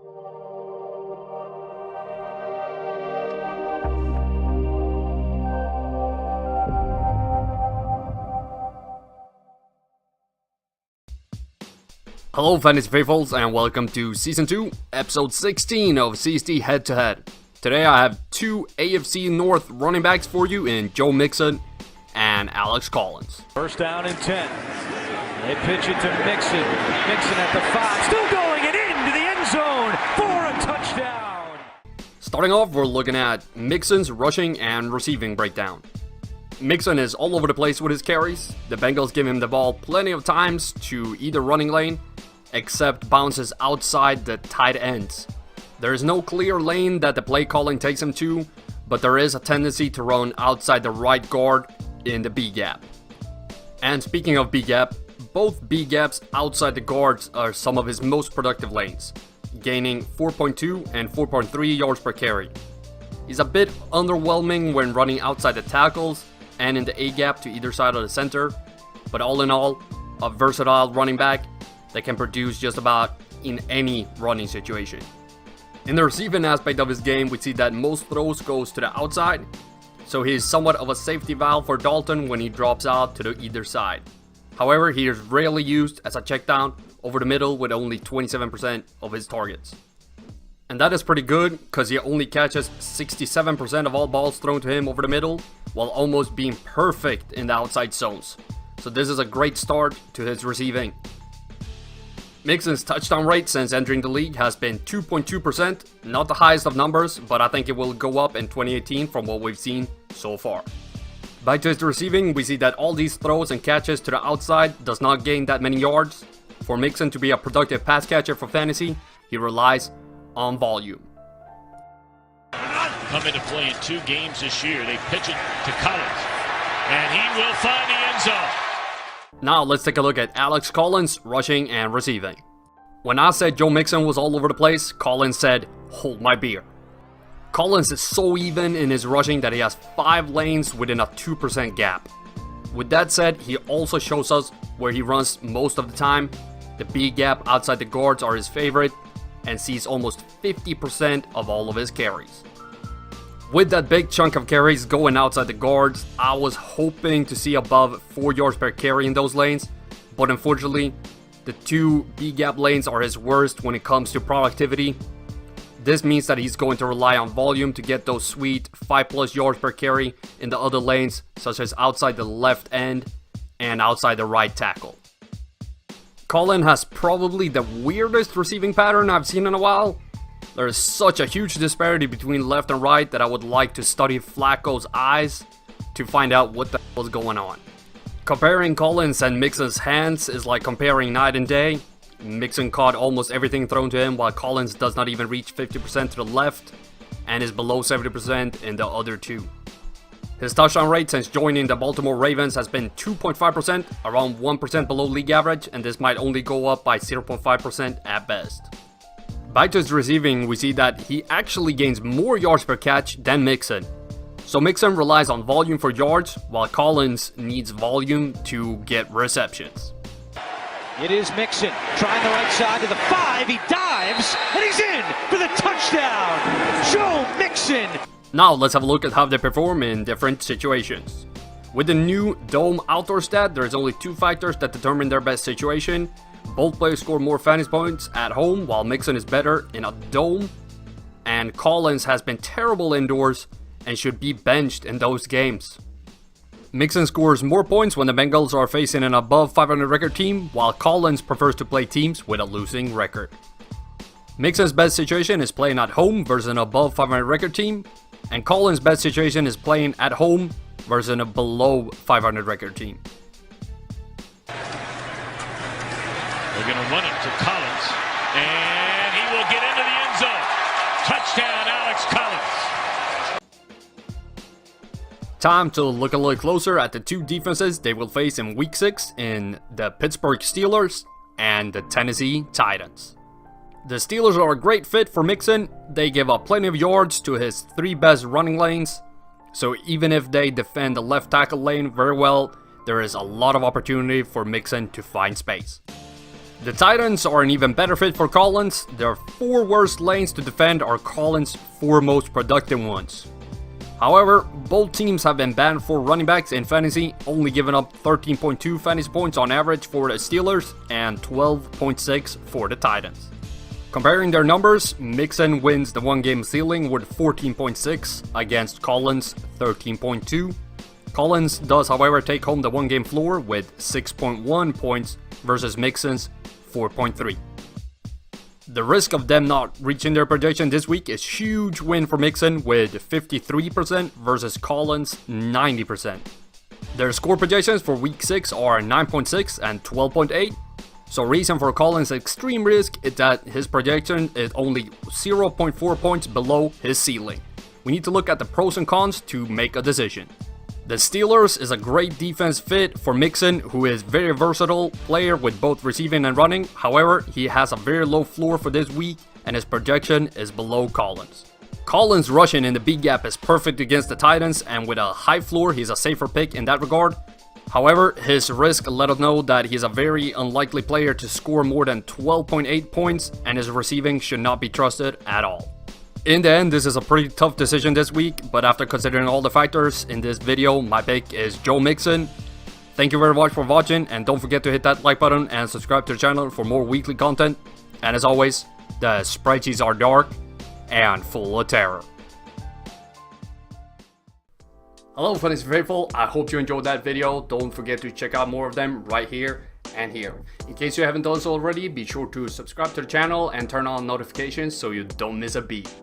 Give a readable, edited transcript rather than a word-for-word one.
Hello Fantasy Faithfuls and welcome to Season 2, Episode 16 of CSD Head-2-Head. Today I have two AFC North running backs for you in Jox Mixon and Alex Collins. First down and 10. They pitch it to Mixon. Mixon at the 5, still going and into the end zone for a touchdown. Starting off, we're looking at Mixon's rushing and receiving breakdown. Mixon is all over the place with his carries. The Bengals give him the ball plenty of times to either running lane, except bounces outside the tight ends. There is no clear lane that the play calling takes him to, but there is a tendency to run outside the right guard in the B gap. And speaking of B gap, both B gaps outside the guards are some of his most productive lanes, gaining 4.2 and 4.3 yards per carry. He's a bit underwhelming when running outside the tackles and in the A gap to either side of the center, but all in all, a versatile running back that can produce just about in any running situation. In the receiving aspect of his game, we see that most throws goes to the outside, so he is somewhat of a safety valve for Dalton when he drops out to the either side. However, he is rarely used as a check down over the middle with only 27% of his targets. And that is pretty good, because he only catches 67% of all balls thrown to him over the middle, while almost being perfect in the outside zones. So this is a great start to his receiving. Mixon's touchdown rate since entering the league has been 2.2%, not the highest of numbers, but I think it will go up in 2018 from what we've seen so far. Back to his receiving, we see that all these throws and catches to the outside does not gain that many yards. For Mixon to be a productive pass catcher for fantasy, he relies on volume. Come into play in 2 games this year. They pitch it to Collins, and he will find the end zone. Now let's take a look at Alex Collins rushing and receiving. When I said Jox Mixon was all over the place, Collins said, hold my beer. Collins is so even in his rushing that he has 5 lanes within a 2% gap. With that said, he also shows us where he runs most of the time. The B gap outside the guards are his favorite, and sees almost 50% of all of his carries. With that big chunk of carries going outside the guards, I was hoping to see above 4 yards per carry in those lanes, but unfortunately, the 2 B-gap lanes are his worst when it comes to productivity. This means that he's going to rely on volume to get those sweet 5+ yards per carry in the other lanes, such as outside the left end and outside the right tackle. Collins has probably the weirdest receiving pattern I've seen in a while. There is such a huge disparity between left and right that I would like to study Flacco's eyes to find out what the hell is going on. Comparing Collins and Mixon's hands is like comparing night and day. Mixon caught almost everything thrown to him, while Collins does not even reach 50% to the left and is below 70% in the other 2. His touchdown rate since joining the Baltimore Ravens has been 2.5%, around 1% below league average, and this might only go up by 0.5% at best. Back to his receiving, we see that he actually gains more yards per catch than Mixon. So Mixon relies on volume for yards, while Collins needs volume to get receptions. It is Mixon trying the right side to the 5. He dives and he's in for the touchdown. Jox Mixon. Now let's have a look at how they perform in different situations. With the new Dome Outdoor stat, there's only 2 factors that determine their best situation. Both players score more fantasy points at home, while Mixon is better in a dome, and Collins has been terrible indoors and should be benched in those games. Mixon scores more points when the Bengals are facing an above 500 record team, while Collins prefers to play teams with a losing record. Mixon's best situation is playing at home versus an above 500 record team, and Collins' best situation is playing at home versus a below 500 record team. They're going to run it to Collins, and he will get into the end zone. Touchdown, Alex Collins. Time to look a little closer at the 2 defenses they will face in Week 6 in the Pittsburgh Steelers and the Tennessee Titans. The Steelers are a great fit for Mixon. They give up plenty of yards to his 3 best running lanes, so even if they defend the left tackle lane very well, there is a lot of opportunity for Mixon to find space. The Titans are an even better fit for Collins. Their 4 worst lanes to defend are Collins' 4 most productive ones. However, both teams have been banned for running backs in fantasy, only giving up 13.2 fantasy points on average for the Steelers and 12.6 for the Titans. Comparing their numbers, Mixon wins the 1-game ceiling with 14.6 against Collins' 13.2. Collins does, however, take home the 1-game floor with 6.1 points versus Mixon's 4.3. The risk of them not reaching their projection this week is huge win for Mixon with 53% versus Collins' 90%. Their score projections for week 6 are 9.6 and 12.8. So reason for Collins' extreme risk is that his projection is only 0.4 points below his ceiling. We need to look at the pros and cons to make a decision. The Steelers is a great defense fit for Mixon, who is very versatile player with both receiving and running. However, he has a very low floor for this week and his projection is below Collins. Collins rushing in the B gap is perfect against the Titans, and with a high floor, he's a safer pick in that regard. However, his risk let us know that he's a very unlikely player to score more than 12.8 points, and his receiving should not be trusted at all. In the end, this is a pretty tough decision this week, but after considering all the factors in this video, my pick is Joe Mixon. Thank you very much for watching, and don't forget to hit that like button and subscribe to the channel for more weekly content. And as always, the spreadsheets are dark and full of terror. Hello Fantasy Faithful, I hope you enjoyed that video. Don't forget to check out more of them right here and here. In case you haven't done so already, be sure to subscribe to the channel and turn on notifications so you don't miss a beat.